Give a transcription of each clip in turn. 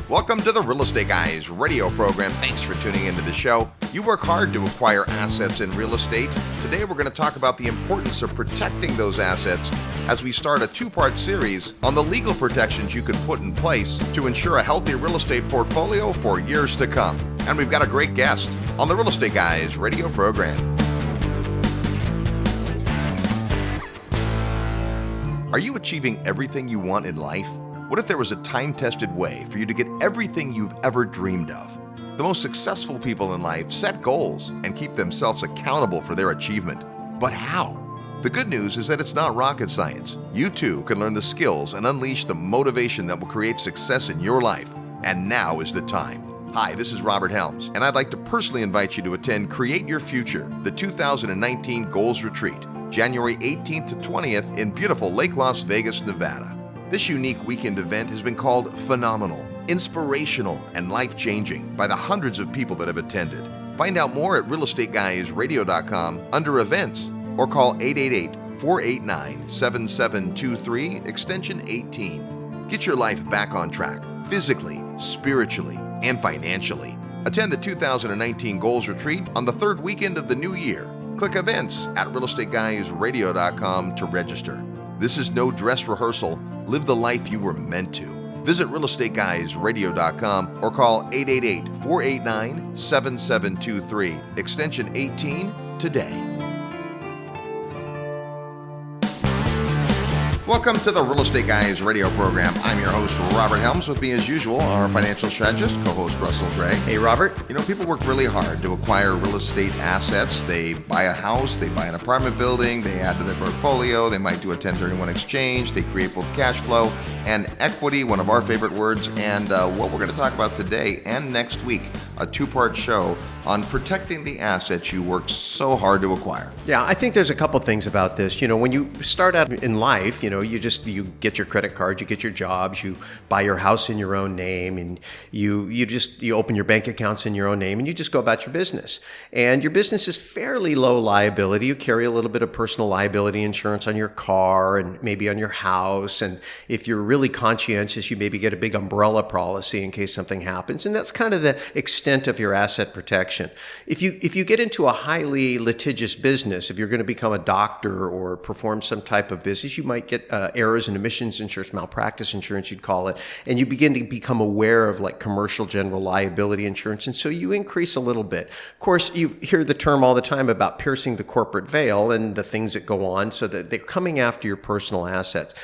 Welcome to the Real Estate Guys radio program. Thanks for tuning into the show. You work hard to acquire assets in real estate. Today we're going to talk about the importance of protecting those assets as we start a two-part series on the legal protections you can put in place to ensure a healthy real estate portfolio for years to come. And we've got a great guest on the Real Estate Guys radio program. Are you achieving everything you want in life? What if there was a time-tested way for you to get everything you've ever dreamed of? The most successful people in life set goals and keep themselves accountable for their achievement. But how? The good news is that it's not rocket science. You too can learn the skills and unleash the motivation that will create success in your life. And now is the time. Hi, this is Robert Helms, and I'd like to personally invite you to attend Create Your Future, the 2019 Goals Retreat, January 18th to 20th in beautiful Lake Las Vegas, Nevada. This unique weekend event has been called phenomenal, inspirational, and life-changing by the hundreds of people that have attended. Find out more at realestateguysradio.com under events or call 888-489-7723 extension 18. Get your life back on track, physically, spiritually, and financially. Attend the 2019 Goals Retreat on the third weekend of the new year. Click events at realestateguysradio.com to register. This is no dress rehearsal. Live the life you were meant to. Visit realestateguysradio.com or call 888-489-7723, extension 18 today. Welcome to the Real Estate Guys radio program. I'm your host, Robert Helms. With me, as usual, our financial strategist, co-host Russell Gray. Hey, Robert. You know, people work really hard to acquire real estate assets. They buy a house, they buy an apartment building, they add to their portfolio, they might do a 1031 exchange, they create both cash flow and equity, one of our favorite words, and what we're going to talk about today and next week, a two-part show on protecting the assets you worked so hard to acquire. Yeah, I think there's a couple things about this. You know, when you start out in life, you get your credit cards, you get your jobs, you buy your house in your own name, and you open your bank accounts in your own name, and you just go about your business. And your business is fairly low liability. You carry a little bit of personal liability insurance on your car and maybe on your house. And if you're really conscientious, you maybe get a big umbrella policy in case something happens. And that's kind of the extent of your asset protection. If you get into a highly litigious business, if you're going to become a doctor or perform some type of business, you might get errors and omissions insurance, malpractice insurance, you'd call it, and you begin to become aware of like commercial general liability insurance, and so you increase a little bit. Of course, you hear the term all the time about piercing the corporate veil and the things that go on, so that they're coming after your personal assets.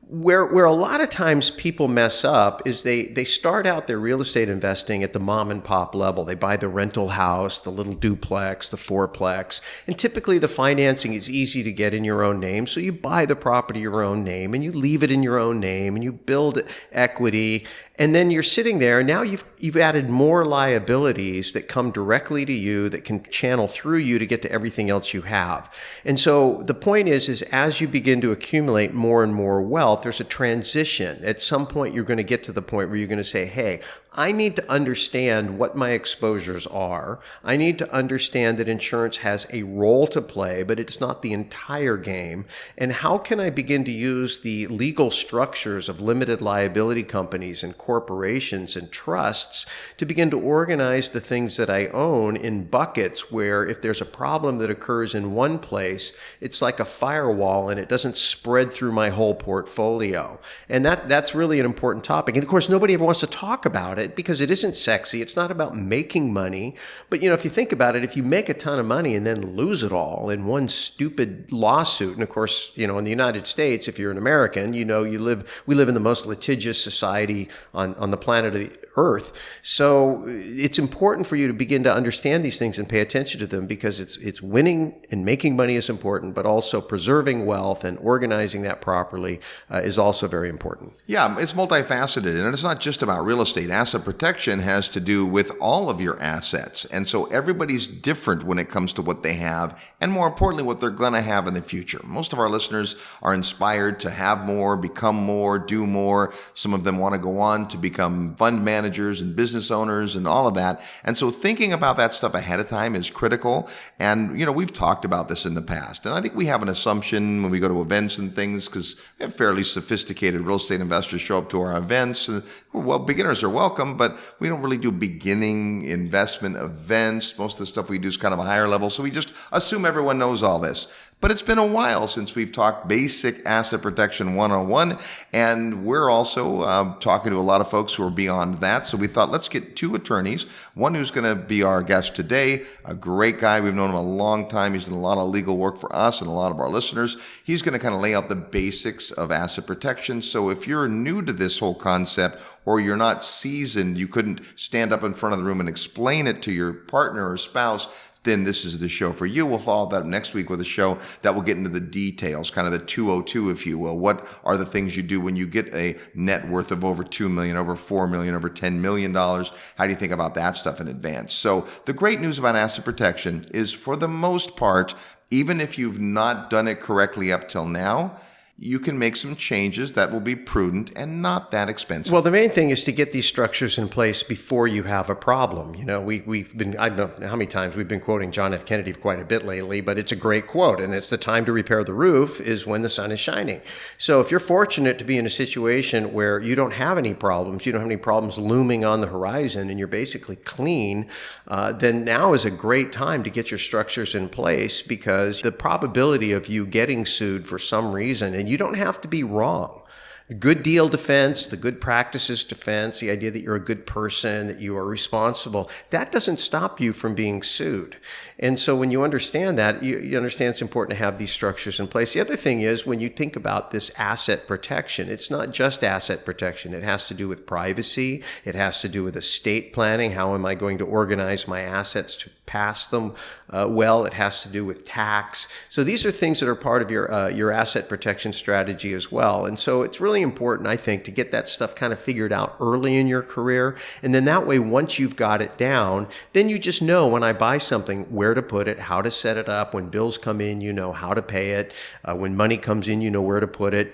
Where a lot of times people mess up is they start out their real estate investing at the mom and pop level. They buy the rental house, the little duplex, the fourplex, and typically the financing is easy to get in your own name. So you buy the property in your own name and you leave it in your own name and you build equity. And then you're sitting there, and now you've added more liabilities that come directly to you that can channel through you to get to everything else you have. And so the point is as you begin to accumulate more and more wealth, there's a transition. At some point, you're going to get to the point where you're going to say, hey, I need to understand what my exposures are. I need to understand that insurance has a role to play, but it's not the entire game. And how can I begin to use the legal structures of limited liability companies and corporations and trusts to begin to organize the things that I own in buckets where if there's a problem that occurs in one place, it's like a firewall and it doesn't spread through my whole portfolio. And that's really an important topic. And of course, nobody ever wants to talk about it because it isn't sexy. It's not about making money. But, if you think about it, if you make a ton of money and then lose it all in one stupid lawsuit, and of course, in the United States, if you're an American, we live in the most litigious society on the planet of the Earth. So it's important for you to begin to understand these things and pay attention to them because it's winning and making money is important, but also preserving wealth and organizing that properly is also very important. Yeah, it's multifaceted, and it's not just about real estate. Asset protection has to do with all of your assets. And so everybody's different when it comes to what they have, and more importantly, what they're going to have in the future. Most of our listeners are inspired to have more, become more, do more. Some of them want to go on to become fund managers and business owners and all of that. And so thinking about that stuff ahead of time is critical. And, we've talked about this in the past. And I think we have an assumption when we go to events and things, because we have fairly sophisticated real estate investors show up to our events. Well, beginners are welcome. welcome, but we don't really do beginning investment events. Most of the stuff we do is kind of a higher level, so we just assume everyone knows all this. But it's been a while since we've talked basic asset protection 101, and we're also talking to a lot of folks who are beyond that. So we thought, let's get two attorneys, one who's going to be our guest today, a great guy. We've known him a long time. He's done a lot of legal work for us and a lot of our listeners. He's going to kind of lay out the basics of asset protection. So if you're new to this whole concept, or you're not seasoned, you couldn't stand up in front of the room and explain it to your partner or spouse, then this is the show for you. We'll follow that up next week with a show that will get into the details, kind of the 202, if you will. What are the things you do when you get a net worth of over $2 million, over $4 million, over $10 million? How do you think about that stuff in advance? So the great news about asset protection is, for the most part, even if you've not done it correctly up till now, you can make some changes that will be prudent and not that expensive. Well, the main thing is to get these structures in place before you have a problem. You know, we've been, I don't know how many times we've been quoting John F. Kennedy quite a bit lately, but it's a great quote, and it's the time to repair the roof is when the sun is shining. So if you're fortunate to be in a situation where you don't have any problems, you don't have any problems looming on the horizon, and you're basically clean, then now is a great time to get your structures in place, because the probability of you getting sued for some reason, and you don't have to be wrong. The good deal defense, the good practices defense, the idea that you're a good person, that you are responsible, that doesn't stop you from being sued. And so when you understand that, you understand it's important to have these structures in place. The other thing is, when you think about this asset protection, it's not just asset protection. It has to do with privacy. It has to do with estate planning. How am I going to organize my assets to pass them well? It has to do with tax. So these are things that are part of your asset protection strategy as well. And so it's really important, I think, to get that stuff kind of figured out early in your career. And then that way, once you've got it down, then you just know, when I buy something, where to put it, how to set it up. When bills come in, you know how to pay it. When money comes in, you know where to put it.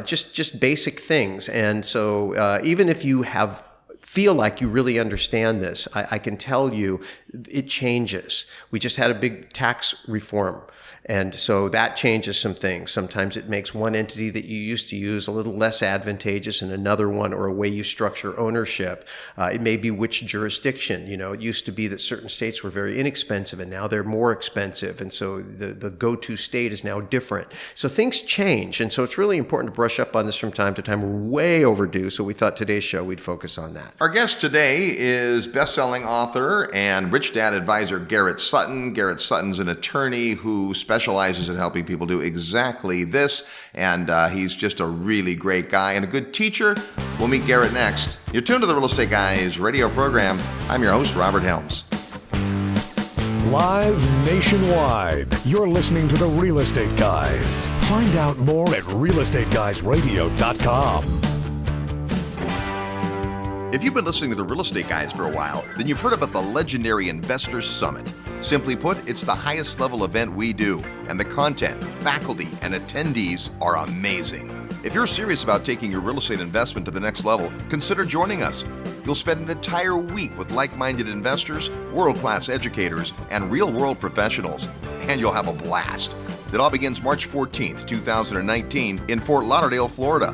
Just basic things. And so even if you feel like you really understand this, I can tell you it changes. We just had a big tax reform, and so that changes some things. Sometimes it makes one entity that you used to use a little less advantageous in another one, or a way you structure ownership. It may be which jurisdiction. You know, it used to be that certain states were very inexpensive, and now they're more expensive, and so the go-to state is now different. So things change, and so it's really important to brush up on this from time to time. We're way overdue, so we thought today's show we'd focus on that. Our guest today is best-selling author and Rich Dad advisor Garrett Sutton. Garrett Sutton's an attorney who specializes in helping people do exactly this, and he's just a really great guy and a good teacher. We'll meet Garrett next. You're tuned to the Real Estate Guys radio program. I'm your host, Robert Helms. Live nationwide, you're listening to the Real Estate Guys. Find out more at realestateguysradio.com. If you've been listening to the Real Estate Guys for a while, then you've heard about the legendary Investors Summit. Simply put, it's the highest level event we do, and the content, faculty, and attendees are amazing. If you're serious about taking your real estate investment to the next level, consider joining us. You'll spend an entire week with like-minded investors, world-class educators, and real-world professionals, and you'll have a blast. It all begins March 14th, 2019 in Fort Lauderdale, Florida.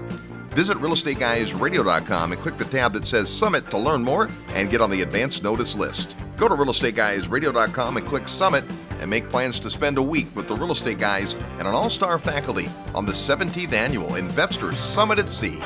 Visit realestateguysradio.com and click the tab that says Summit to learn more and get on the advance notice list. Go to realestateguysradio.com and click Summit and make plans to spend a week with the Real Estate Guys and an all-star faculty on the 17th Annual Investors Summit at Sea.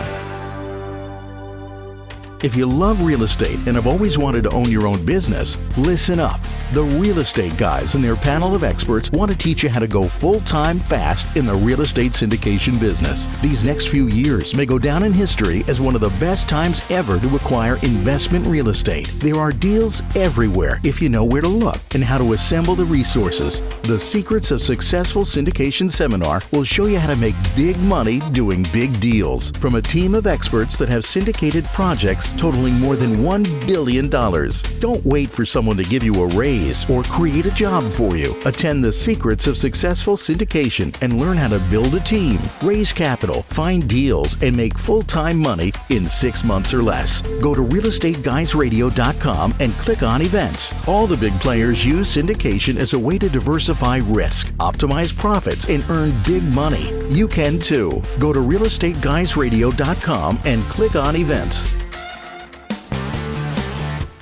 If you love real estate and have always wanted to own your own business, listen up. The Real Estate Guys and their panel of experts want to teach you how to go full-time fast in the real estate syndication business. These next few years may go down in history as one of the best times ever to acquire investment real estate. There are deals everywhere if you know where to look and how to assemble the resources. The Secrets of Successful Syndication seminar will show you how to make big money doing big deals from a team of experts that have syndicated projects totaling more than $1 billion. Don't wait for someone to give you a raise or create a job for you. Attend the Secrets of Successful Syndication and learn how to build a team, raise capital, find deals, and make full-time money in 6 months or less. Go to realestateguysradio.com and click on events. All the big players use syndication as a way to diversify risk, optimize profits, and earn big money. You can too. Go to realestateguysradio.com and click on events.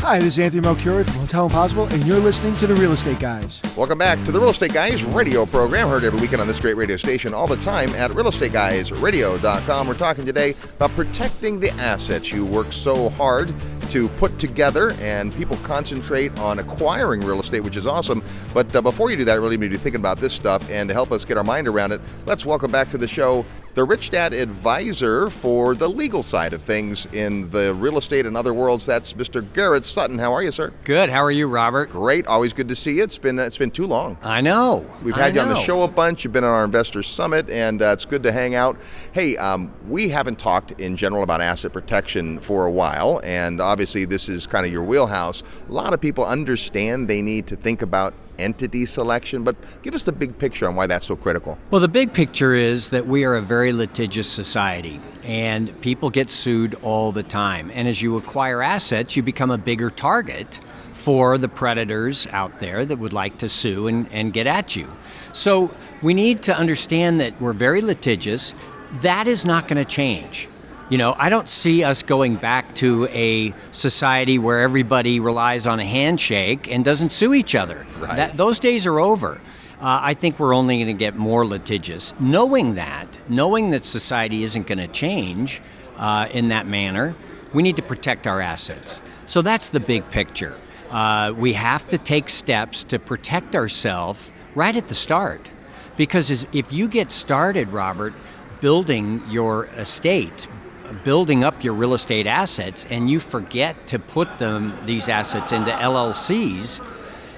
Hi, this is Anthony Melchiori from Hotel Impossible, and you're listening to The Real Estate Guys. Welcome back to the Real Estate Guys radio program, heard every weekend on this great radio station all the time at realestateguysradio.com. We're talking today about protecting the assets you work so hard to put together, and people concentrate on acquiring real estate, which is awesome. But before you do that, really need to be thinking about this stuff, and to help us get our mind around it, let's welcome back to the show the Rich Dad advisor for the legal side of things in the real estate and other worlds. That's Mr. Garrett Sutton. How are you, sir? Good. How are you, Robert? Great. Always good to see you. It's been too long. I know. We've had you on the show a bunch. You've been on our Investor Summit, and it's good to hang out. Hey, we haven't talked in general about asset protection for a while, and obviously this is kind of your wheelhouse. A lot of people understand they need to think about entity selection, but give us the big picture on why that's so critical. Well, the big picture is that we are a very litigious society, and people get sued all the time. And as you acquire assets, you become a bigger target for the predators out there that would like to sue and get at you. So we need to understand that we're very litigious. That is not going to change. You know, I don't see us going back to a society where everybody relies on a handshake and doesn't sue each other. Right. Those days are over. I think we're only going to get more litigious. Knowing that society isn't going to change in that manner, we need to protect our assets. So that's the big picture. We have to take steps to protect ourselves right at the start. Because if you get started, Robert, building your estate, building up your real estate assets, and you forget to put these assets into LLCs,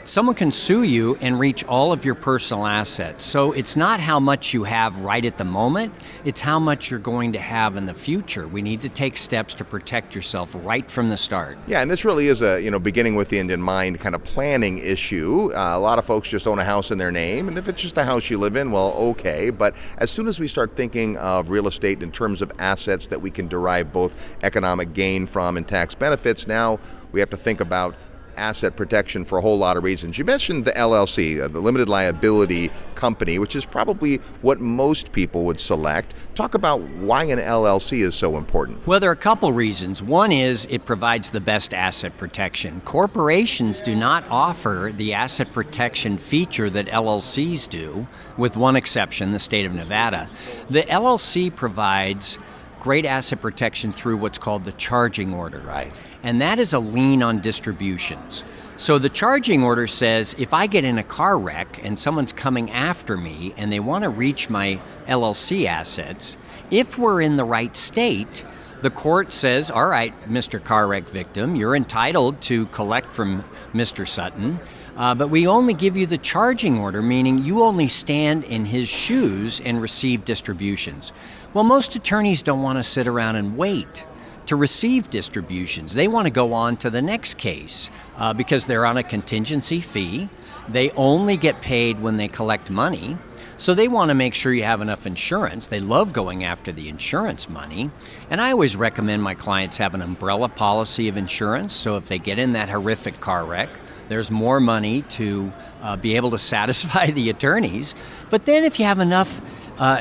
someone can sue you and reach all of your personal assets. So it's not how much you have right at the moment, it's how much you're going to have in the future. We need to take steps to protect yourself right from the start. Yeah, and this really is a, beginning with the end in mind kind of planning issue. A lot of folks just own a house in their name, and if it's just a house you live in, well, okay. But as soon as we start thinking of real estate in terms of assets that we can derive both economic gain from and tax benefits, now we have to think about asset protection for a whole lot of reasons. You mentioned the LLC, the limited liability company, which is probably what most people would select. Talk about why an LLC is so important. Well, there are a couple reasons. One is it provides the best asset protection. Corporations do not offer the asset protection feature that LLCs do, with one exception, the state of Nevada. The LLC provides great asset protection through what's called the charging order. Right. And that is a lien on distributions. So the charging order says if I get in a car wreck and someone's coming after me and they want to reach my LLC assets, if we're in the right state, the court says, all right, Mr. Car Wreck victim, you're entitled to collect from Mr. Sutton, but we only give you the charging order, meaning you only stand in his shoes and receive distributions. Well, most attorneys don't want to sit around and wait to receive distributions. They want to go on to the next case because they're on a contingency fee. They only get paid when they collect money. So they want to make sure you have enough insurance. They love going after the insurance money. And I always recommend my clients have an umbrella policy of insurance. So if they get in that horrific car wreck, there's more money to be able to satisfy the attorneys. But then if you have enough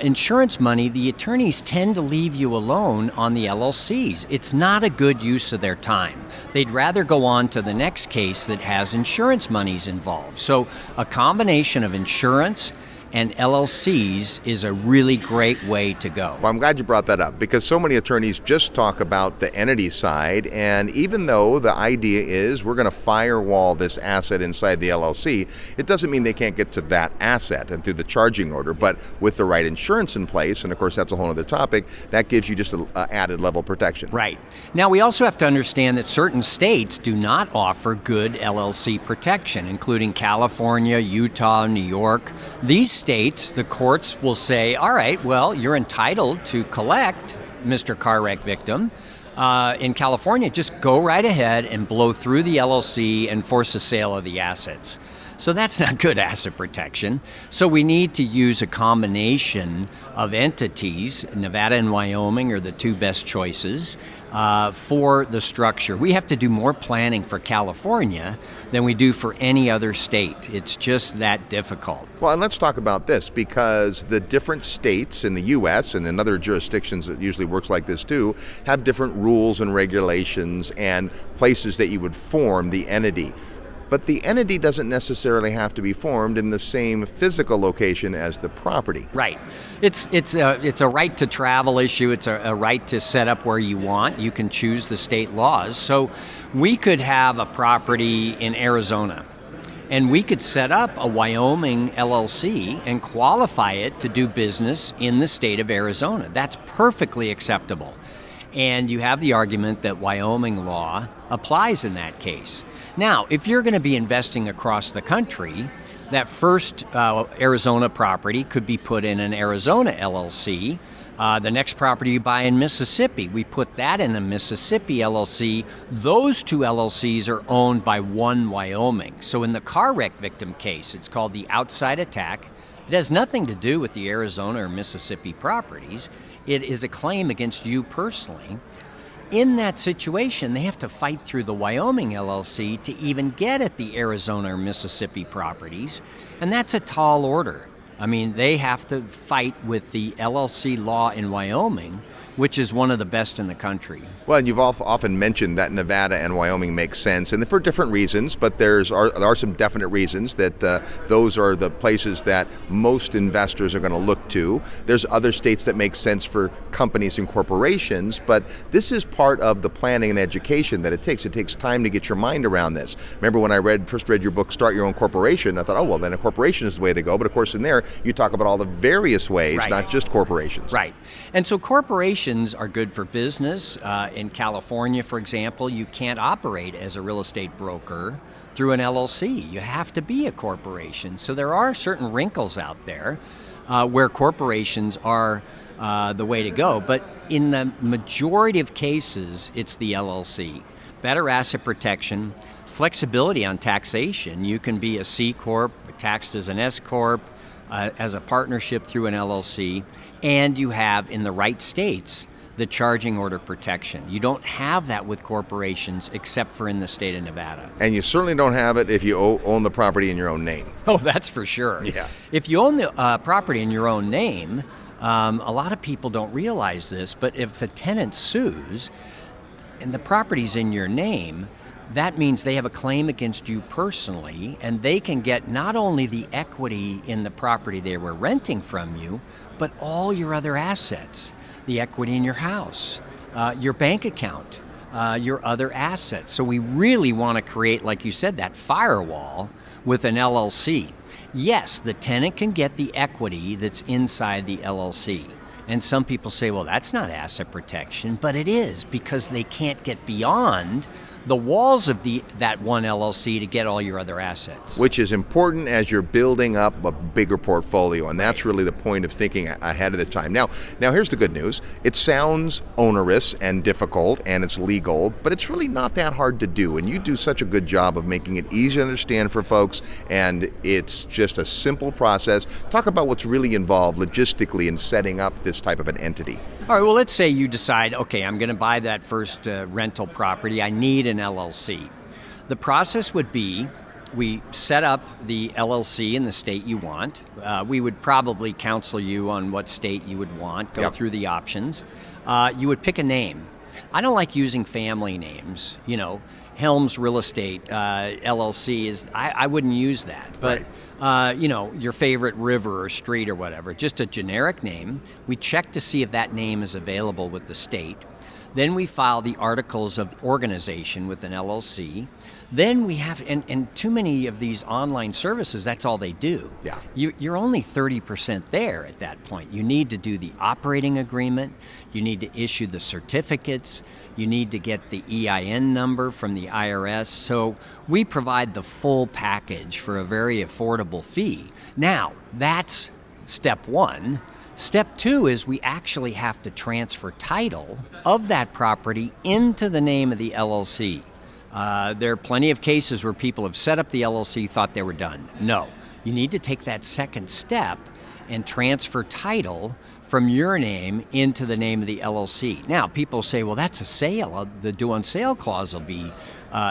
insurance money, the attorneys tend to leave you alone on the LLCs. It's not a good use of their time. They'd rather go on to the next case that has insurance monies involved. So a combination of insurance and LLCs is a really great way to go. Well, I'm glad you brought that up because so many attorneys just talk about the entity side, and even though the idea is we're going to firewall this asset inside the LLC, it doesn't mean they can't get to that asset and through the charging order, but with the right insurance in place, and of course that's a whole other topic, that gives you just an added level of protection. Right. Now we also have to understand that certain states do not offer good LLC protection, including California, Utah, New York. These states, the courts will say, all right, well, you're entitled to collect, Mr. Car Wreck victim. In California, just go right ahead and blow through the LLC and force a sale of the assets. So that's not good asset protection. So we need to use a combination of entities. Nevada and Wyoming are the two best choices for the structure. We have to do more planning for California than we do for any other state. It's just that difficult. Well, and let's talk about this, because the different states in the U.S. and in other jurisdictions that usually works like this too, have different rules and regulations and places that you would form the entity. But the entity doesn't necessarily have to be formed in the same physical location as the property. Right. It's a right to travel issue. It's a right to set up where you want. You can choose the state laws. So we could have a property in Arizona, and we could set up a Wyoming LLC and qualify it to do business in the state of Arizona. That's perfectly acceptable. And you have the argument that Wyoming law applies in that case. Now, if you're going to be investing across the country, that first Arizona property could be put in an Arizona LLC. The next property you buy in Mississippi, we put that in a Mississippi LLC. Those two LLCs are owned by one Wyoming. So in the car wreck victim case, it's called the outside attack. It has nothing to do with the Arizona or Mississippi properties. It is a claim against you personally. In that situation, they have to fight through the Wyoming LLC to even get at the Arizona or Mississippi properties, and that's a tall order. I mean, they have to fight with the LLC law in Wyoming, which is one of the best in the country. Well, and you've often mentioned that Nevada and Wyoming make sense, and for different reasons, but there are some definite reasons that those are the places that most investors are going to look to. There's other states that make sense for companies and corporations, but this is part of the planning and education that it takes. It takes time to get your mind around this. Remember when I first read your book, Start Your Own Corporation, I thought, oh, well, then a corporation is the way to go. But of course, in there, you talk about all the various ways, right, not just corporations. Right. And so corporations are good for business. In California, for example, you can't operate as a real estate broker through an LLC. You have to be a corporation. So there are certain wrinkles out there where corporations are the way to go. But in the majority of cases, it's the LLC. Better asset protection, flexibility on taxation. You can be a C Corp, taxed as an S Corp, as a partnership through an LLC, and you have, in the right states, the charging order protection. You don't have that with corporations except for in the state of Nevada. And you certainly don't have it if you own the property in your own name. Oh, that's for sure. Yeah. If you own the property in your own name, a lot of people don't realize this, but if a tenant sues and the property's in your name, that means they have a claim against you personally, and they can get not only the equity in the property they were renting from you, but all your other assets. The equity in your house, your bank account, your other assets. So we really want to create, like you said, that firewall with an LLC. Yes, the tenant can get the equity that's inside the LLC. And some people say, well, that's not asset protection, but it is, because they can't get beyond the walls of that one LLC to get all your other assets. Which is important as you're building up a bigger portfolio, and that's really the point of thinking ahead of the time. Now here's the good news. It sounds onerous and difficult, and it's legal, but it's really not that hard to do, and you do such a good job of making it easy to understand for folks, and it's just a simple process. Talk about what's really involved logistically in setting up this type of an entity. All right, well, let's say you decide, okay, I'm going to buy that first rental property. I need an LLC. The process would be, we set up the LLC in the state you want. We would probably counsel you on what state you would want, go through the options. You would pick a name. I don't like using family names. You know, Helms Real Estate LLC is, I wouldn't use that. But you know, your favorite river or street or whatever, just a generic name. We check to see if that name is available with the state. Then we file the articles of organization with an LLC. Then we have, and too many of these online services, that's all they do. Yeah. You're only 30% there at that point. You need to do the operating agreement. You need to issue the certificates. You need to get the EIN number from the IRS. So we provide the full package for a very affordable fee. Now, that's step one. Step two is we actually have to transfer title of that property into the name of the LLC. There are plenty of cases where people have set up the LLC, thought they were done. No, you need to take that second step and transfer title from your name into the name of the LLC. Now, people say, well, that's a sale. The due on sale clause will be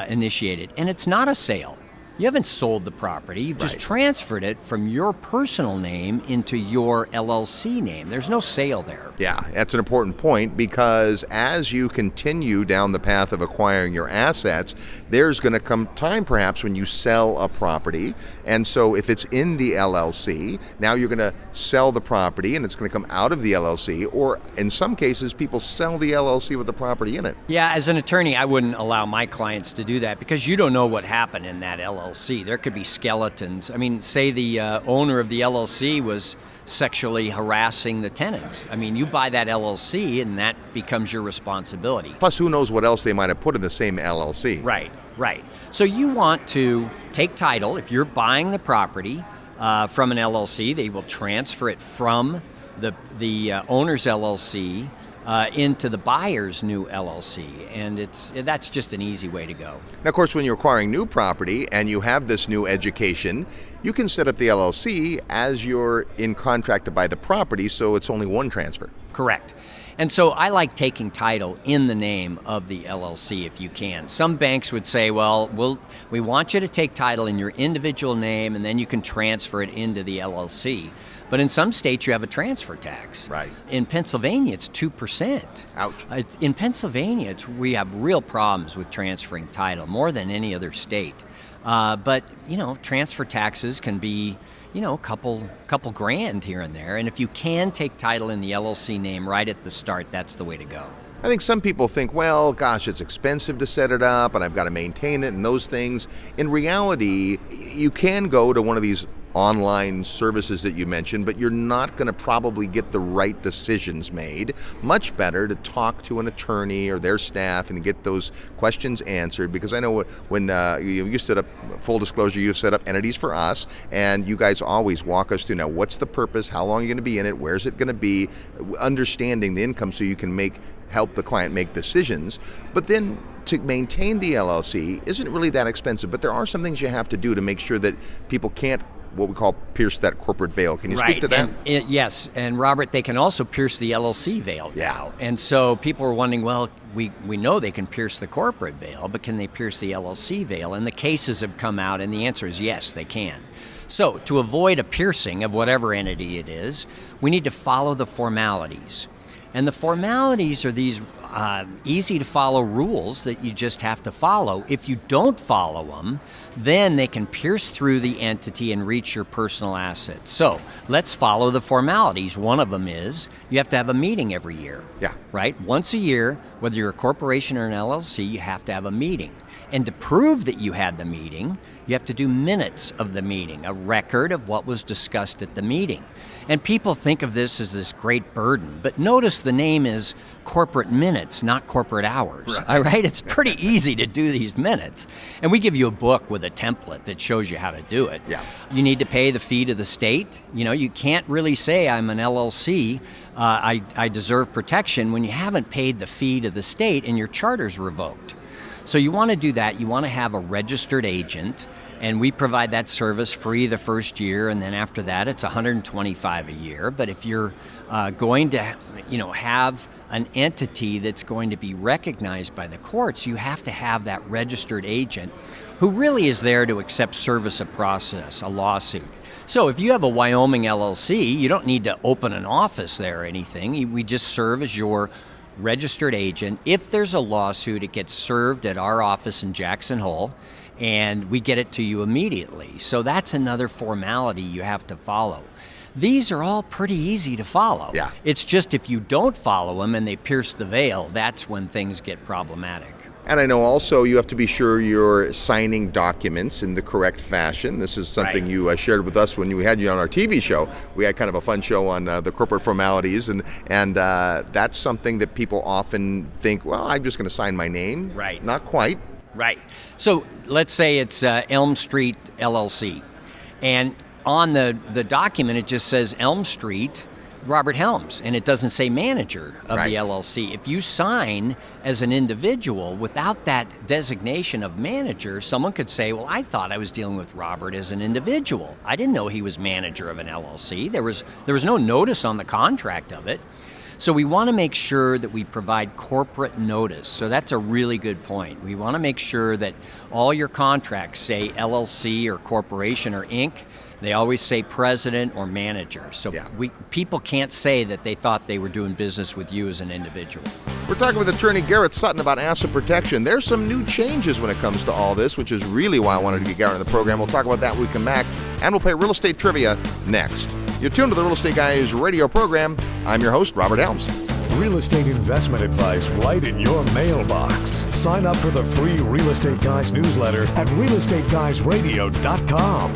initiated. And it's not a sale. You haven't sold the property. You've just transferred it from your personal name into your LLC name. There's no sale there. Yeah, that's an important point, because as you continue down the path of acquiring your assets, there's going to come time perhaps when you sell a property. And so if it's in the LLC, now you're going to sell the property and it's going to come out of the LLC, or in some cases, people sell the LLC with the property in it. Yeah, as an attorney, I wouldn't allow my clients to do that, because you don't know what happened in that LLC. There could be skeletons. I mean, say the owner of the LLC was sexually harassing the tenants. I mean, you buy that LLC and that becomes your responsibility. Plus, who knows what else they might have put in the same LLC. Right. So you want to take title. If you're buying the property from an LLC, they will transfer it from the owner's LLC into the buyer's new LLC, and that's just an easy way to go. Now, of course, when you're acquiring new property and you have this new education, you can set up the LLC as you're in contract to buy the property, so it's only one transfer. Correct. And so I like taking title in the name of the LLC if you can. Some banks would say, well, we want you to take title in your individual name and then you can transfer it into the LLC. But in some states, you have a transfer tax. Right. In Pennsylvania, it's 2%. Ouch. In Pennsylvania, we have real problems with transferring title, more than any other state. But, transfer taxes can be, a couple grand here and there. And if you can take title in the LLC name right at the start, that's the way to go. I think some people think, well, gosh, it's expensive to set it up and I've got to maintain it and those things. In reality, you can go to one of these online services that you mentioned, but you're not going to probably get the right decisions made. Much better to talk to an attorney or their staff and get those questions answered, because I know when you set up, full disclosure, you set up entities for us, and you guys always walk us through, now what's the purpose, how long are you going to be in it, where's it going to be, understanding the income so you can help the client make decisions. But then to maintain the LLC isn't really that expensive, but there are some things you have to do to make sure that people can't, what we call, pierce that corporate veil. Can you speak to that? Yes, and Robert, they can also pierce the LLC veil now. And so people are wondering, well, we know they can pierce the corporate veil, but can they pierce the LLC veil? And the cases have come out, and the answer is yes, they can. So to avoid a piercing of whatever entity it is, we need to follow the formalities. And the formalities are these easy to follow rules that you just have to follow. If you don't follow them, then they can pierce through the entity and reach your personal assets. So let's follow the formalities. One of them is you have to have a meeting every year. Yeah. Right? Once a year, whether you're a corporation or an LLC, you have to have a meeting. And to prove that you had the meeting, you have to do minutes of the meeting, a record of what was discussed at the meeting. And people think of this as this great burden, but notice the name is corporate minutes, not corporate hours. Right. All right? It's pretty easy to do these minutes. And we give you a book with a template that shows you how to do it. Yeah. You need to pay the fee to the state. You can't really say I'm an LLC, I deserve protection when you haven't paid the fee to the state and your charter's revoked. So you want to do that. You want to have a registered agent, and we provide that service free the first year, and then after that it's $125 a year. But if you're going to have an entity that's going to be recognized by the courts, you have to have that registered agent who really is there to accept service of process, a lawsuit. So if you have a Wyoming LLC, you don't need to open an office there or anything. We just serve as your registered agent. If there's a lawsuit, it gets served at our office in Jackson Hole, and we get it to you immediately. So that's another formality you have to follow. These are all pretty easy to follow. Yeah. It's just if you don't follow them and they pierce the veil, that's when things get problematic. And I know also you have to be sure you're signing documents in the correct fashion. This is something you shared with us when we had you on our TV show. We had kind of a fun show on the corporate formalities, and that's something that people often think, well, I'm just going to sign my name. Right. Not quite. Right. So let's say it's Elm Street LLC, and on the document it just says Elm Street, Robert Helms, and it doesn't say manager of Right. the LLC. If you sign as an individual without that designation of manager, someone could say, well, I thought I was dealing with Robert as an individual. I didn't know he was manager of an LLC. There was no notice on the contract of it. So we want to make sure that we provide corporate notice. So that's a really good point. We want to make sure that all your contracts say LLC or corporation or Inc. They always say president or manager. So people can't say that they thought they were doing business with you as an individual. We're talking with attorney Garrett Sutton about asset protection. There's some new changes when it comes to all this, which is really why I wanted to get Garrett on the program. We'll talk about that when we come back, and we'll play real estate trivia next. You're tuned to the Real Estate Guys radio program. I'm your host, Robert Helms. Real estate investment advice right in your mailbox. Sign up for the free Real Estate Guys newsletter at realestateguysradio.com.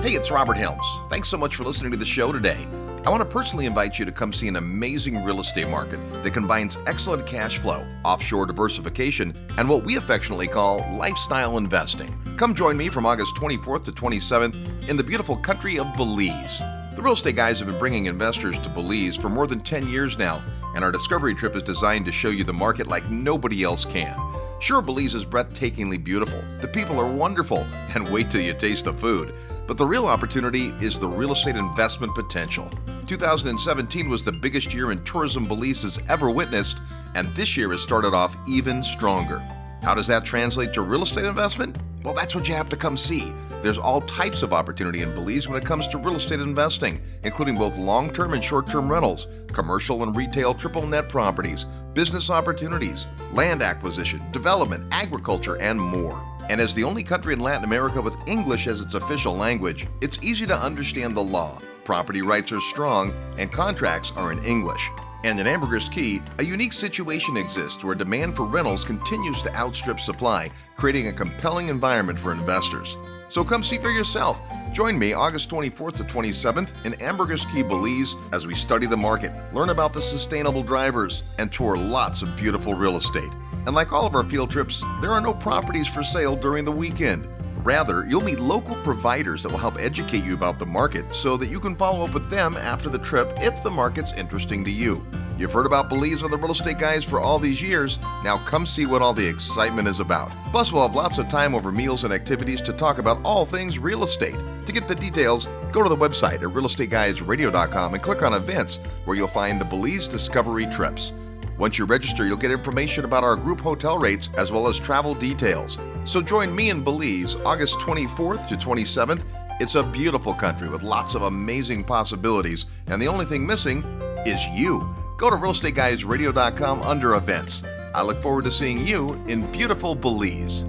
Hey, it's Robert Helms. Thanks so much for listening to the show today. I want to personally invite you to come see an amazing real estate market that combines excellent cash flow, offshore diversification, and what we affectionately call lifestyle investing. Come join me from August 24th to 27th in the beautiful country of Belize. The Real Estate Guys have been bringing investors to Belize for more than 10 years now, and our discovery trip is designed to show you the market like nobody else can. Sure, Belize is breathtakingly beautiful, the people are wonderful, and wait till you taste the food. But the real opportunity is the real estate investment potential. 2017 was the biggest year in tourism Belize has ever witnessed, and this year has started off even stronger. How does that translate to real estate investment? Well, that's what you have to come see. There's all types of opportunity in Belize when it comes to real estate investing, including both long-term and short-term rentals, commercial and retail triple net properties, business opportunities, land acquisition, development, agriculture, and more. And as the only country in Latin America with English as its official language, it's easy to understand the law. Property rights are strong, and contracts are in English. And in Ambergris Caye, a unique situation exists where demand for rentals continues to outstrip supply, creating a compelling environment for investors. So come see for yourself. Join me August 24th to 27th in Ambergris Caye, Belize, as we study the market, learn about the sustainable drivers, and tour lots of beautiful real estate. And like all of our field trips, there are no properties for sale during the weekend. Rather, you'll meet local providers that will help educate you about the market so that you can follow up with them after the trip if the market's interesting to you. You've heard about Belize on the Real Estate Guys for all these years. Now come see what all the excitement is about. Plus, we'll have lots of time over meals and activities to talk about all things real estate. To get the details, go to the website at realestateguysradio.com and click on events, where you'll find the Belize Discovery Trips. Once you register, you'll get information about our group hotel rates as well as travel details. So join me in Belize August 24th to 27th. It's a beautiful country with lots of amazing possibilities, and the only thing missing is you. Go to realestateguysradio.com under events. I look forward to seeing you in beautiful Belize.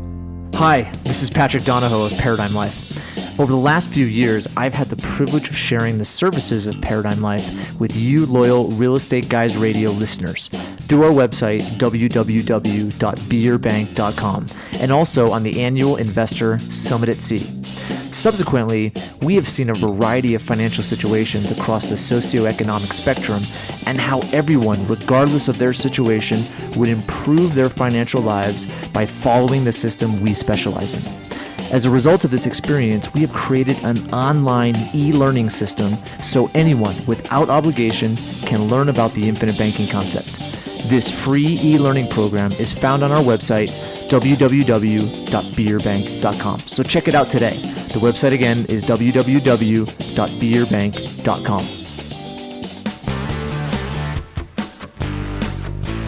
Hi, this is Patrick Donahoe of Paradigm Life. Over the last few years, I've had the privilege of sharing the services of Paradigm Life with you loyal Real Estate Guys Radio listeners through our website, www.beyourbank.com, and also on the annual Investor Summit at Sea. Subsequently, we have seen a variety of financial situations across the socioeconomic spectrum and how everyone, regardless of their situation, would improve their financial lives by following the system we specialize in. As a result of this experience, we have created an online e-learning system so anyone without obligation can learn about the infinite banking concept. This free e-learning program is found on our website, www.beyourbank.com. So check it out today. The website again is www.beyourbank.com.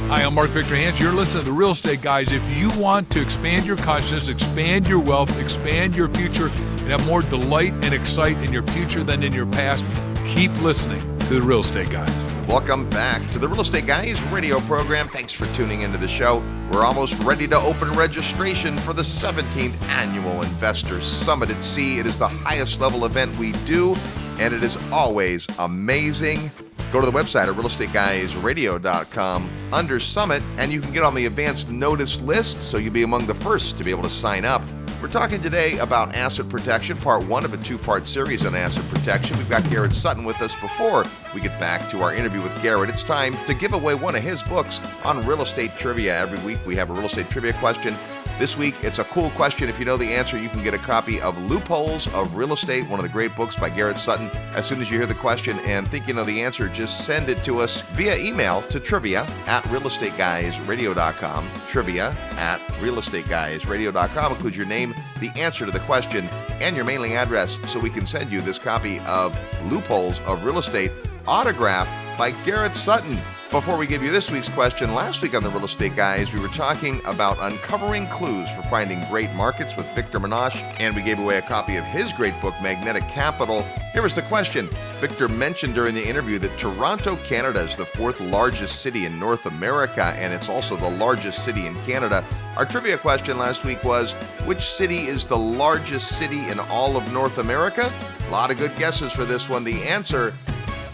Hi, I'm Mark Victor Hans. You're listening to The Real Estate Guys. If you want to expand your consciousness, expand your wealth, expand your future, and have more delight and excite in your future than in your past, keep listening to The Real Estate Guys. Welcome back to the Real Estate Guys radio program. Thanks for tuning into the show. We're almost ready to open registration for the 17th Annual Investor Summit at Sea. It is the highest level event we do, and it is always amazing. Go to the website at realestateguysradio.com under Summit, and you can get on the advanced notice list so you'll be among the first to be able to sign up. We're talking today about asset protection, part one of a two-part series on asset protection. We've got Garrett Sutton with us. Before we get back to our interview with Garrett, it's time to give away one of his books on real estate trivia. Every week we have a real estate trivia question. This week, it's a cool question. If you know the answer, you can get a copy of Loopholes of Real Estate, one of the great books by Garrett Sutton. As soon as you hear the question and think you know the answer, just send it to us via email to trivia@realestateguysradio.com. Trivia@realestateguysradio.com. Include your name, the answer to the question, and your mailing address so we can send you this copy of Loopholes of Real Estate, autographed by Garrett Sutton. Before we give you this week's question, last week on the Real Estate Guys, we were talking about uncovering clues for finding great markets with Victor Menashe, and we gave away a copy of his great book, Magnetic Capital. Here was the question. Victor mentioned during the interview that Toronto, Canada is the 4th largest city in North America, and it's also the largest city in Canada. Our trivia question last week was, which city is the largest city in all of North America? A lot of good guesses for this one. The answer,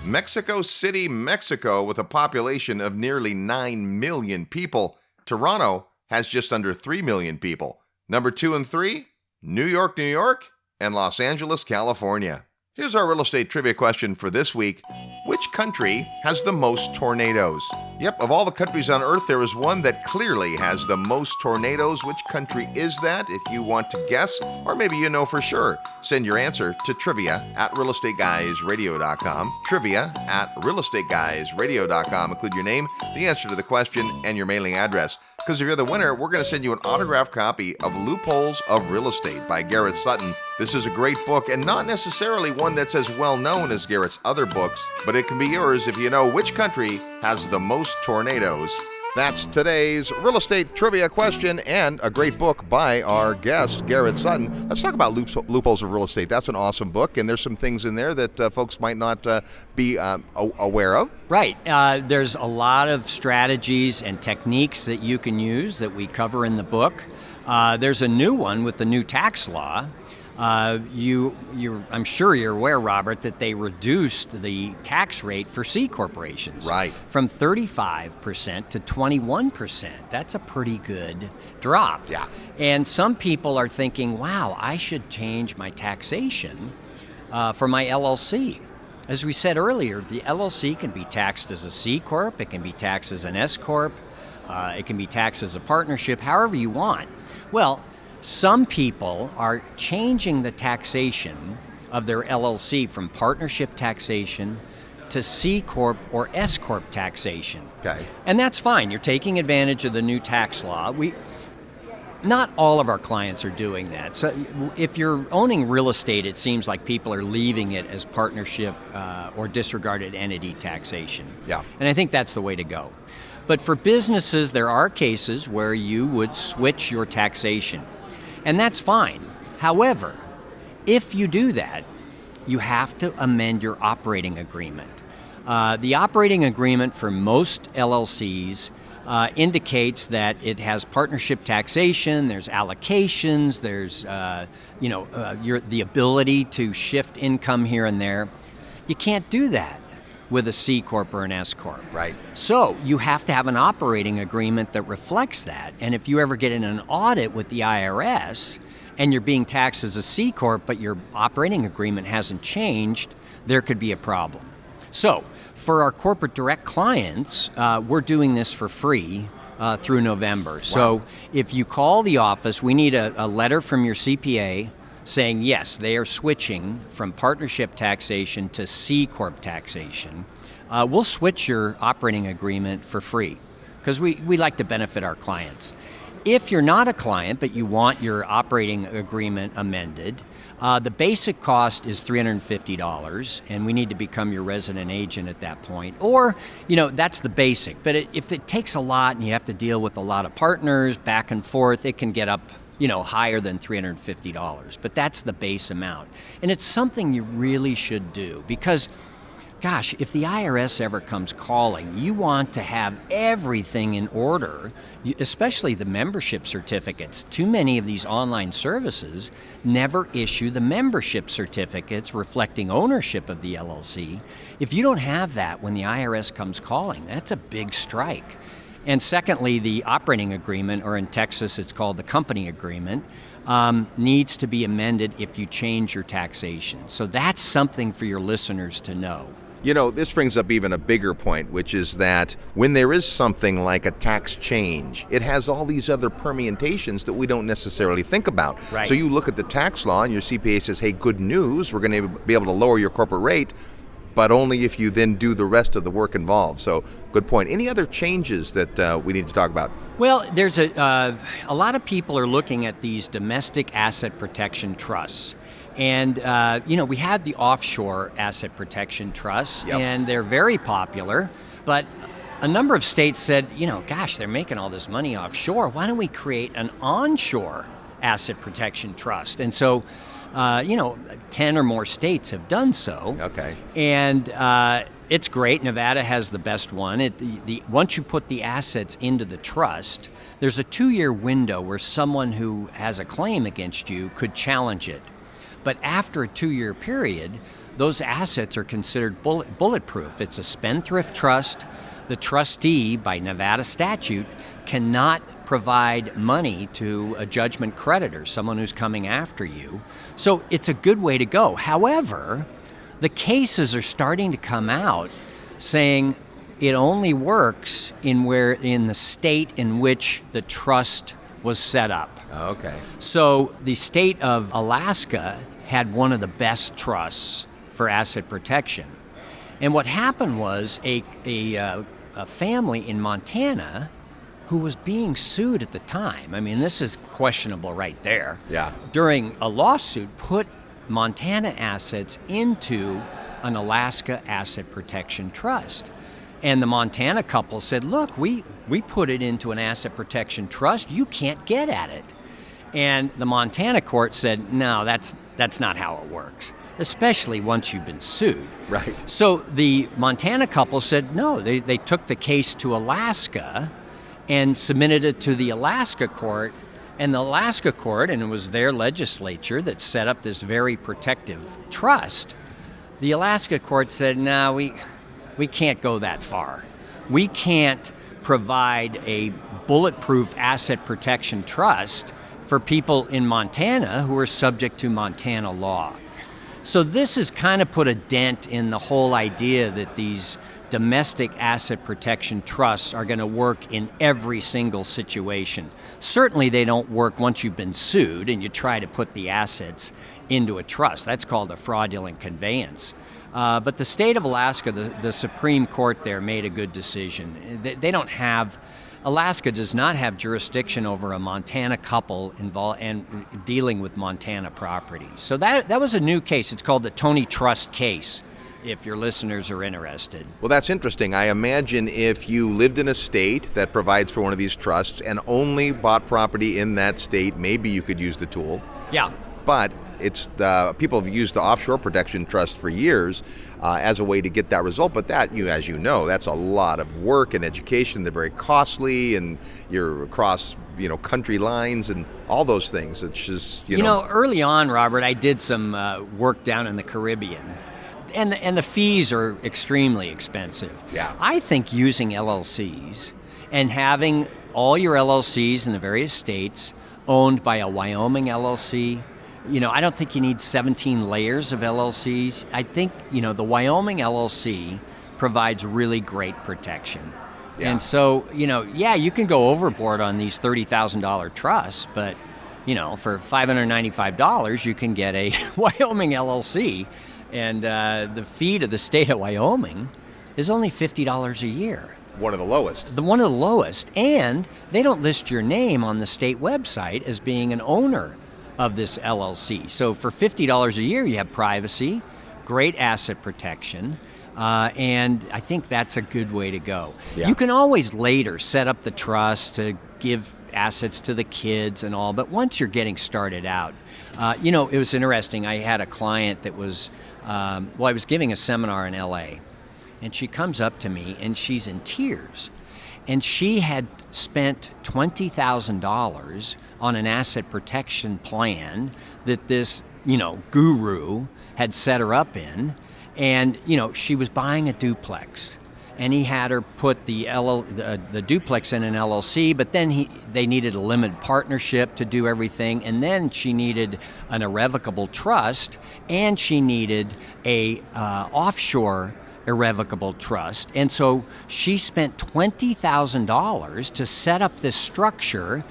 Mexico City, Mexico, with a population of nearly 9 million people. Toronto has just under 3 million people. Number 2 and 3, New York, New York, and Los Angeles, California. Here's our real estate trivia question for this week. Which country has the most tornadoes? Yep, of all the countries on Earth, there is one that clearly has the most tornadoes. Which country is that? If you want to guess, or maybe you know for sure, send your answer to trivia@realestateguysradio.com. Trivia@realestateguysradio.com. Include your name, the answer to the question, and your mailing address. Because if you're the winner, we're going to send you an autographed copy of Loopholes of Real Estate by Garrett Sutton. This is a great book, and not necessarily one that's as well known as Garrett's other books, but it can be yours if you know which country has the most tornadoes. That's today's real estate trivia question and a great book by our guest, Garrett Sutton. Let's talk about Loopholes of Real Estate. That's an awesome book, and there's some things in there that folks might not be aware of. Right. There's a lot of strategies and techniques that you can use that we cover in the book. There's a new one with the new tax law. I'm sure you're aware, Robert, that they reduced the tax rate for C corporations. Right. From 35% to 21%. That's a pretty good drop. Yeah. And some people are thinking, wow, I should change my taxation for my LLC. As we said earlier, the LLC can be taxed as a C corp, it can be taxed as an S corp, it can be taxed as a partnership, however you want. Well, some people are changing the taxation of their LLC from partnership taxation to C Corp or S Corp taxation. Okay. And that's fine. You're taking advantage of the new tax law. Not all of our clients are doing that. So if you're owning real estate, it seems like people are leaving it as partnership or disregarded entity taxation. Yeah. And I think that's the way to go. But for businesses, there are cases where you would switch your taxation. And that's fine. However, if you do that, you have to amend your operating agreement. The operating agreement for most LLCs indicates that it has partnership taxation, there's allocations, there's the ability to shift income here and there. You can't do that with a C Corp or an S Corp. Right. So you have to have an operating agreement that reflects that. And if you ever get in an audit with the IRS and you're being taxed as a C Corp, but your operating agreement hasn't changed, there could be a problem. So for our corporate direct clients, we're doing this for free through November. Wow. So if you call the office, we need a letter from your CPA saying, yes, they are switching from partnership taxation to C Corp taxation. We'll switch your operating agreement for free because we like to benefit our clients. If you're not a client but you want your operating agreement amended, the basic cost is $350, and we need to become your resident agent at that point. Or, that's the basic. But if it takes a lot and you have to deal with a lot of partners back and forth, it can get up higher than $350, but that's the base amount. And it's something you really should do because, gosh, if the IRS ever comes calling, you want to have everything in order, especially the membership certificates. Too many of these online services never issue the membership certificates reflecting ownership of the LLC. If you don't have that when the IRS comes calling, that's a big strike. And secondly, the operating agreement, or in Texas it's called the company agreement, needs to be amended if you change your taxation. So that's something for your listeners to know. You know, this brings up even a bigger point, which is that when there is something like a tax change, it has all these other permutations that we don't necessarily think about. Right. So you look at the tax law and your CPA says, hey, good news, we're going to be able to lower your corporate rate, but only if you then do the rest of the work involved. So good point. Any other changes that we need to talk about? Well, there's a lot of people are looking at these domestic asset protection trusts. And, we had the offshore asset protection trusts, Yep. and they're very popular. But a number of states said, gosh, they're making all this money offshore. Why don't we create an onshore asset protection trust? And so, 10 or more states have done so. Okay. And it's great. Nevada has the best one. Once you put the assets into the trust, there's a 2-year window where someone who has a claim against you could challenge it. But after a 2-year period, those assets are considered bulletproof. It's a spendthrift trust. The trustee, by Nevada statute, cannot provide money to a judgment creditor, someone who's coming after you. So it's a good way to go. However, the cases are starting to come out saying it only works in the state in which the trust was set up. Okay. So the state of Alaska had one of the best trusts for asset protection. And what happened was a family in Montana who was being sued at the time, I mean, this is questionable right there, Yeah. during a lawsuit, put Montana assets into an Alaska asset protection trust. And the Montana couple said, look, we put it into an asset protection trust, you can't get at it. And the Montana court said, no, that's not how it works, especially once you've been sued. Right. So the Montana couple said, no, they took the case to Alaska and submitted it to the Alaska court. And the Alaska court, and it was their legislature that set up this very protective trust, the Alaska court said, no, we can't go that far. We can't provide a bulletproof asset protection trust for people in Montana who are subject to Montana law. So this has kind of put a dent in the whole idea that these domestic asset protection trusts are going to work in every single situation. Certainly they don't work once you've been sued and you try to put the assets into a trust. That's called a fraudulent conveyance. But the state of Alaska, the Supreme Court there made a good decision. They don't have, Alaska does not have jurisdiction over a Montana couple involved and dealing with Montana property. So that was a new case. It's called the Tony Trust case, if your listeners are interested. Well, that's interesting. I imagine if you lived in a state that provides for one of these trusts and only bought property in that state, maybe you could use the tool. Yeah. But it's people have used the offshore protection trust for years as a way to get that result. But that, as you know, that's a lot of work and education. They're very costly, and you're across country lines and all those things. It's just early on, Robert, I did some work down in the Caribbean. And the fees are extremely expensive. Yeah. I think using LLCs and having all your LLCs in the various states owned by a Wyoming LLC, I don't think you need 17 layers of LLCs. I think, the Wyoming LLC provides really great protection. Yeah. And so, you can go overboard on these $30,000 trusts, but, for $595, you can get a Wyoming LLC. And the fee to the state of Wyoming is only $50 a year. one of the lowest. One of the lowest. And they don't list your name on the state website as being an owner of this LLC. So for $50 a year, you have privacy, great asset protection, and I think that's a good way to go. Yeah. You can always later set up the trust to give assets to the kids and all, but once you're getting started out, it was interesting. I had a client that was, I was giving a seminar in LA, and she comes up to me and she's in tears. And she had spent $20,000 on an asset protection plan that this, guru had set her up in. And, she was buying a duplex. And he had her put the duplex in an LLC, but then they needed a limited partnership to do everything. And then she needed an irrevocable trust, and she needed a offshore irrevocable trust. And so she spent $20,000 to set up this structure.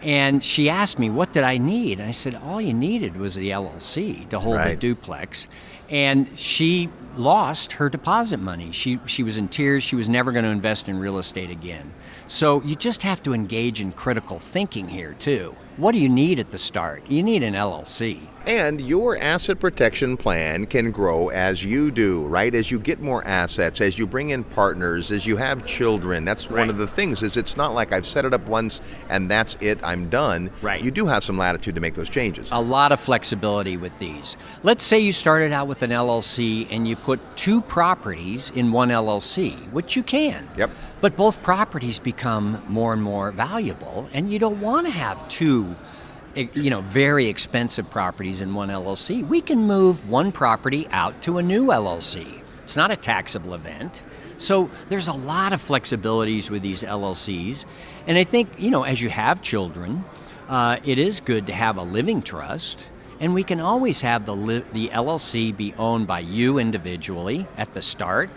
And she asked me, what did I need? And I said, all you needed was the LLC to hold the duplex. And she lost her deposit money. She was in tears. She was never going to invest in real estate again. So you just have to engage in critical thinking here, too. What do you need at the start? You need an LLC. And your asset protection plan can grow as you do, right? As you get more assets, as you bring in partners, as you have children. That's one of the things, is it's not like I've set it up once and that's it, I'm done. Right. You do have some latitude to make those changes. A lot of flexibility with these. Let's say you started out with an LLC and you put 2 properties in one LLC, which you can. Yep. But both properties become more and more valuable, and you don't want to have 2 very expensive properties in one LLC. We can move one property out to a new LLC. It's not a taxable event. So there's a lot of flexibilities with these LLCs. And I think, as you have children, it is good to have a living trust. And we can always have the LLC be owned by you individually at the start,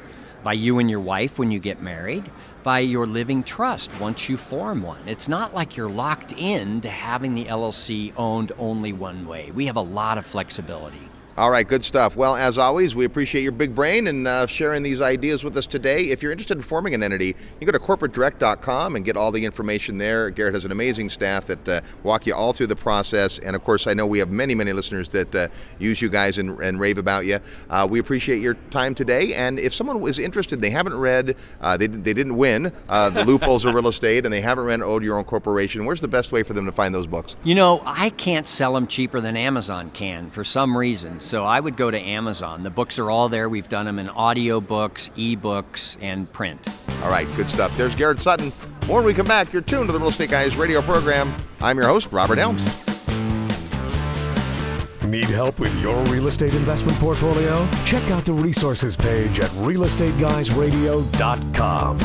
by you and your wife when you get married, by your living trust once you form one. It's not like you're locked in to having the LLC owned only one way. We have a lot of flexibility. All right, good stuff. Well, as always, we appreciate your big brain and sharing these ideas with us today. If you're interested in forming an entity, you go to corporatedirect.com and get all the information there. Garrett has an amazing staff that walk you all through the process. And of course, I know we have many, many listeners that use you guys and rave about you. We appreciate your time today. And if someone was interested, they haven't read, they didn't win The Loopholes of Real Estate, and they haven't read Own Your Own Corporation, where's the best way for them to find those books? I can't sell them cheaper than Amazon can for some reason. So I would go to Amazon. The books are all there. We've done them in audio books, e-books, and print. All right, good stuff. There's Garrett Sutton. More when we come back. You're tuned to the Real Estate Guys radio program. I'm your host, Robert Helms. Need help with your real estate investment portfolio? Check out the resources page at realestateguysradio.com.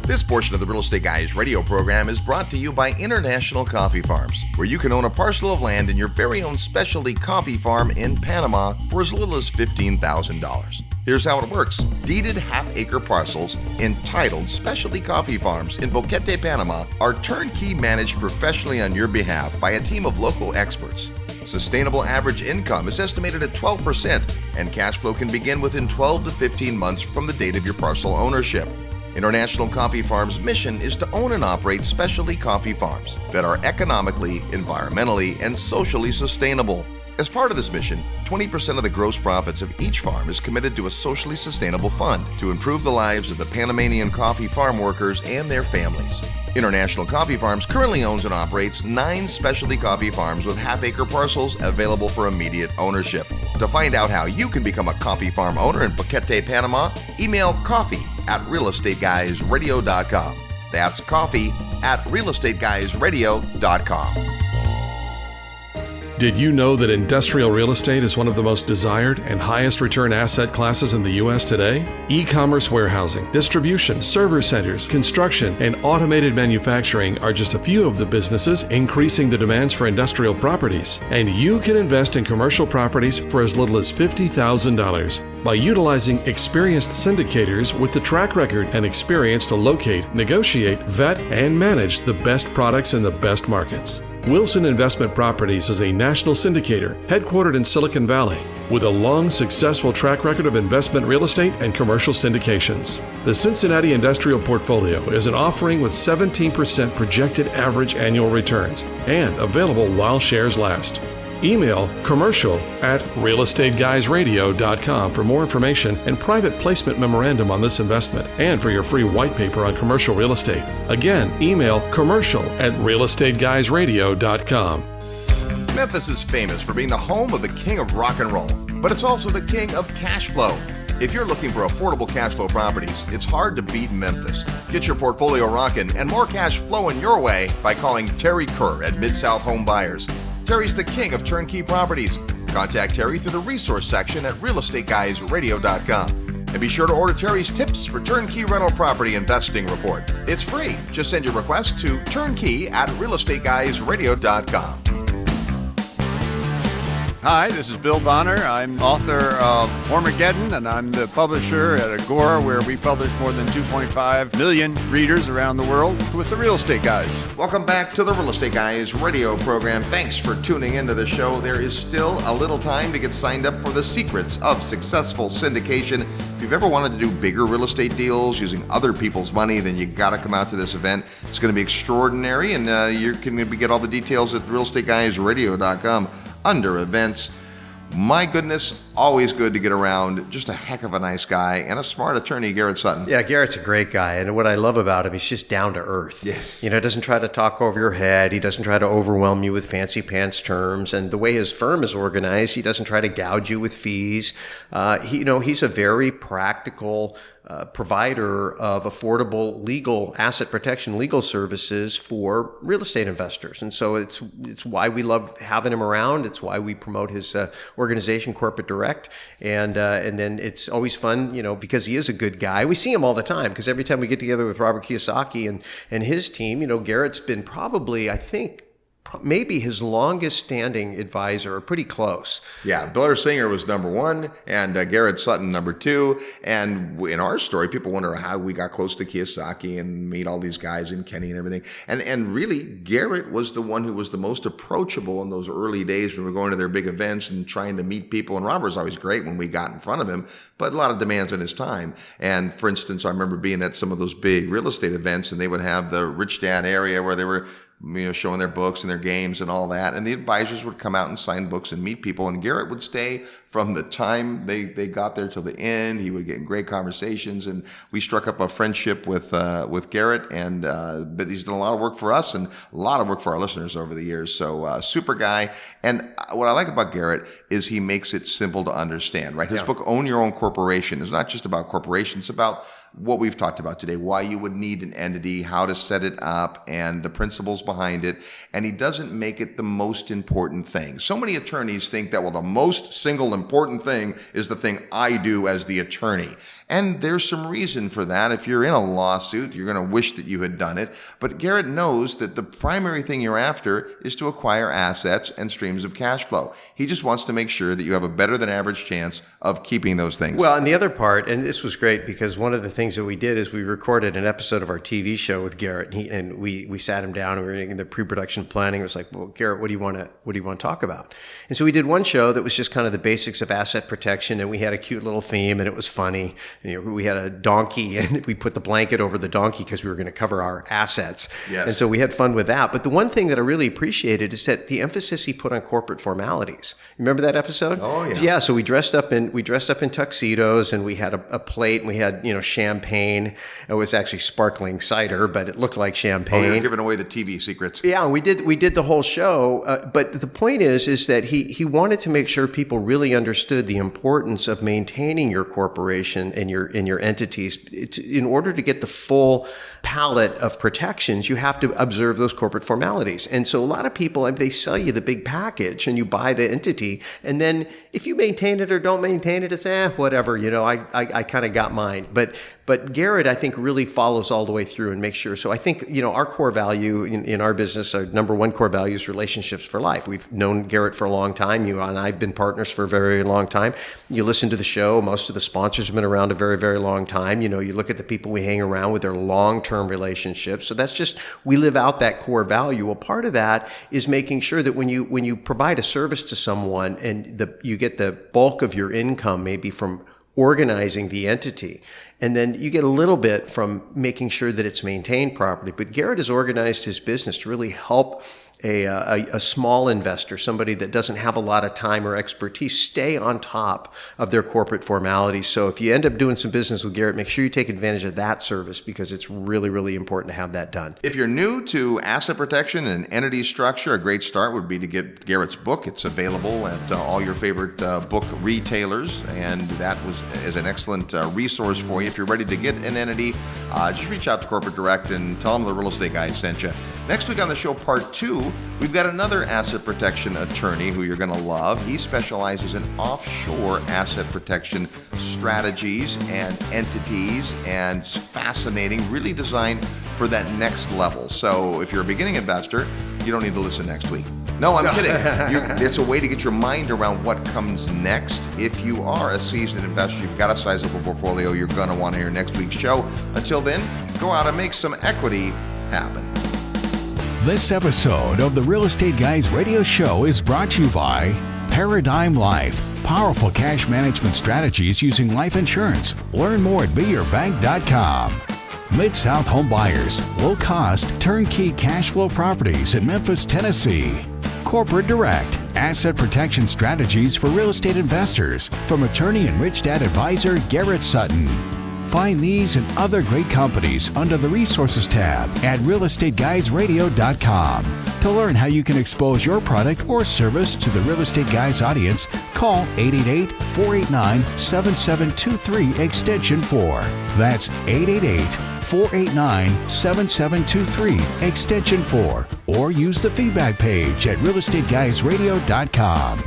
This portion of the Real Estate Guys radio program is brought to you by International Coffee Farms, where you can own a parcel of land in your very own specialty coffee farm in Panama for as little as $15,000. Here's how it works. Deeded half-acre parcels entitled Specialty Coffee Farms in Boquete, Panama are turnkey managed professionally on your behalf by a team of local experts. Sustainable average income is estimated at 12%, and cash flow can begin within 12 to 15 months from the date of your parcel ownership. International Coffee Farms' mission is to own and operate specialty coffee farms that are economically, environmentally, and socially sustainable. As part of this mission, 20% of the gross profits of each farm is committed to a socially sustainable fund to improve the lives of the Panamanian coffee farm workers and their families. International Coffee Farms currently owns and operates 9 specialty coffee farms with half-acre parcels available for immediate ownership. To find out how you can become a coffee farm owner in Boquete, Panama, email coffee@realestateguysradio.com. That's coffee@realestateguysradio.com. Did you know that industrial real estate is one of the most desired and highest return asset classes in the U.S. today? E-commerce warehousing, distribution, server centers, construction, and automated manufacturing are just a few of the businesses increasing the demands for industrial properties. And you can invest in commercial properties for as little as $50,000 by utilizing experienced syndicators with the track record and experience to locate, negotiate, vet, and manage the best products in the best markets. Wilson Investment Properties is a national syndicator headquartered in Silicon Valley with a long, successful track record of investment real estate and commercial syndications. The Cincinnati Industrial Portfolio is an offering with 17% projected average annual returns and available while shares last. Email commercial@realestateguysradio.com for more information and private placement memorandum on this investment and for your free white paper on commercial real estate. Again, email commercial@realestateguysradio.com. Memphis is famous for being the home of the king of rock and roll, but it's also the king of cash flow. If you're looking for affordable cash flow properties, it's hard to beat Memphis. Get your portfolio rocking and more cash flowing your way by calling Terry Kerr at Mid-South Home Buyers. Terry's the king of turnkey properties. Contact Terry through the resource section at realestateguysradio.com. And be sure to order Terry's Tips for Turnkey Rental Property Investing Report. It's free. Just send your request to turnkey@realestateguysradio.com. Hi, this is Bill Bonner. I'm author of Armageddon, and I'm the publisher at Agora, where we publish more than 2.5 million readers around the world with the Real Estate Guys. Welcome back to the Real Estate Guys radio program. Thanks for tuning into the show. There is still a little time to get signed up for the Secrets of Successful Syndication. If you've ever wanted to do bigger real estate deals using other people's money, then you got to come out to this event. It's going to be extraordinary, and you can get all the details at realestateguysradio.com under events. My goodness, always good to get around. Just a heck of a nice guy and a smart attorney, Garrett Sutton. Yeah, Garrett's a great guy. And what I love about him, he's just down to earth. Yes. He doesn't try to talk over your head. He doesn't try to overwhelm you with fancy pants terms. And the way his firm is organized, he doesn't try to gouge you with fees. He's a very practical provider of affordable legal asset protection, legal services for real estate investors. And so it's why we love having him around. It's why we promote his organization, Corporate Direct. And then it's always fun, because he is a good guy. We see him all the time because every time we get together with Robert Kiyosaki and his team, Garrett's been probably, I think, maybe his longest standing advisor, or pretty close. Yeah, Blair Singer was number one, and Garrett Sutton number two. And in our story, people wonder how we got close to Kiyosaki and meet all these guys and Kenny and everything. And really, Garrett was the one who was the most approachable in those early days when we were going to their big events and trying to meet people. And Robert was always great when we got in front of him, but a lot of demands on his time. And for instance, I remember being at some of those big real estate events, and they would have the Rich Dad area where they were showing their books and their games and all that. And the advisors would come out and sign books and meet people. And Garrett would stay from the time they got there till the end. He would get in great conversations. And we struck up a friendship with Garrett. And but he's done a lot of work for us and a lot of work for our listeners over the years. So super guy. And what I like about Garrett is he makes it simple to understand, right? His book, Own Your Own Corporation, is not just about corporations. It's about what we've talked about today, why you would need an entity, how to set it up, and the principles behind it. And he doesn't make it the most important thing. So many attorneys think that, the most single important thing is the thing I do as the attorney. And there's some reason for that. If you're in a lawsuit, you're going to wish that you had done it. But Garrett knows that the primary thing you're after is to acquire assets and streams of cash flow. He just wants to make sure that you have a better than average chance of keeping those things. Well, and the other part, and this was great because one of the things that we did is we recorded an episode of our TV show with Garrett, and we sat him down and we were in the pre-production planning. It was like, well, Garrett, what do you want to talk about? And so we did one show that was just kind of the basics of asset protection, and we had a cute little theme, and it was funny. We had a donkey, and we put the blanket over the donkey because we were going to cover our assets. Yes. And so we had fun with that. But the one thing that I really appreciated is that the emphasis he put on corporate formalities. Remember that episode? Oh yeah. Yeah. So we dressed up in tuxedos, and we had a plate, and we had champagne. It was actually sparkling cider, but it looked like champagne. Oh, you're giving away the TV secrets. Yeah, and we did the whole show. But the point is that he wanted to make sure people really understood the importance of maintaining your corporation and your entities. In order to get the full palette of protections, you have to observe those corporate formalities. And so a lot of people, they sell you the big package and you buy the entity. And then if you maintain it or don't maintain it, it's whatever, I kind of got mine. But Garrett, I think, really follows all the way through and makes sure. So I think, our core value in our business, our number one core value is relationships for life. We've known Garrett for a long time. You and I have been partners for a very long time. You listen to the show. Most of the sponsors have been around a very, very long time. You look at the people we hang around with, their long-term relationships. So that's just, we live out that core value. Well, part of that is making sure that when you provide a service to someone and you get the bulk of your income maybe from organizing the entity, and then you get a little bit from making sure that it's maintained properly. But Garrett has organized his business to really help a small investor, somebody that doesn't have a lot of time or expertise, stay on top of their corporate formalities. So if you end up doing some business with Garrett, make sure you take advantage of that service because it's really, really important to have that done. If you're new to asset protection and entity structure, a great start would be to get Garrett's book. It's available at all your favorite book retailers, and that is an excellent resource for you. If you're ready to get an entity, just reach out to Corporate Direct and tell them the Real Estate Guys sent you. Next week on the show, part 2, we've got another asset protection attorney who you're going to love. He specializes in offshore asset protection strategies and entities, and it's fascinating, really designed for that next level. So if you're a beginning investor, you don't need to listen next week. No, I'm kidding. It's a way to get your mind around what comes next. If you are a seasoned investor, you've got a sizable portfolio, you're going to want to hear next week's show. Until then, go out and make some equity happen. This episode of the Real Estate Guys radio show is brought to you by Paradigm Life. Powerful cash management strategies using life insurance. Learn more at beyourbank.com. Mid-South Home Buyers. Low-cost, turnkey cash flow properties in Memphis, Tennessee. Corporate Direct. Asset protection strategies for real estate investors from attorney and Rich Dad advisor Garrett Sutton. Find these and other great companies under the Resources tab at realestateguysradio.com. To learn how you can expose your product or service to the Real Estate Guys audience, call 888-489-7723 extension 4. That's 888-489-7723 extension 4. Or use the feedback page at realestateguysradio.com.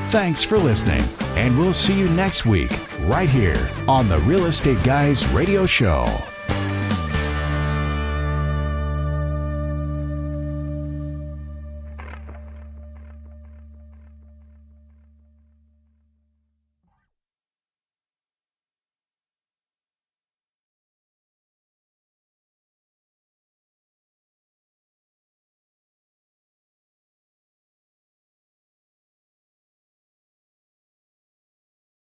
Thanks for listening, and we'll see you next week right here on the Real Estate Guys Radio Show.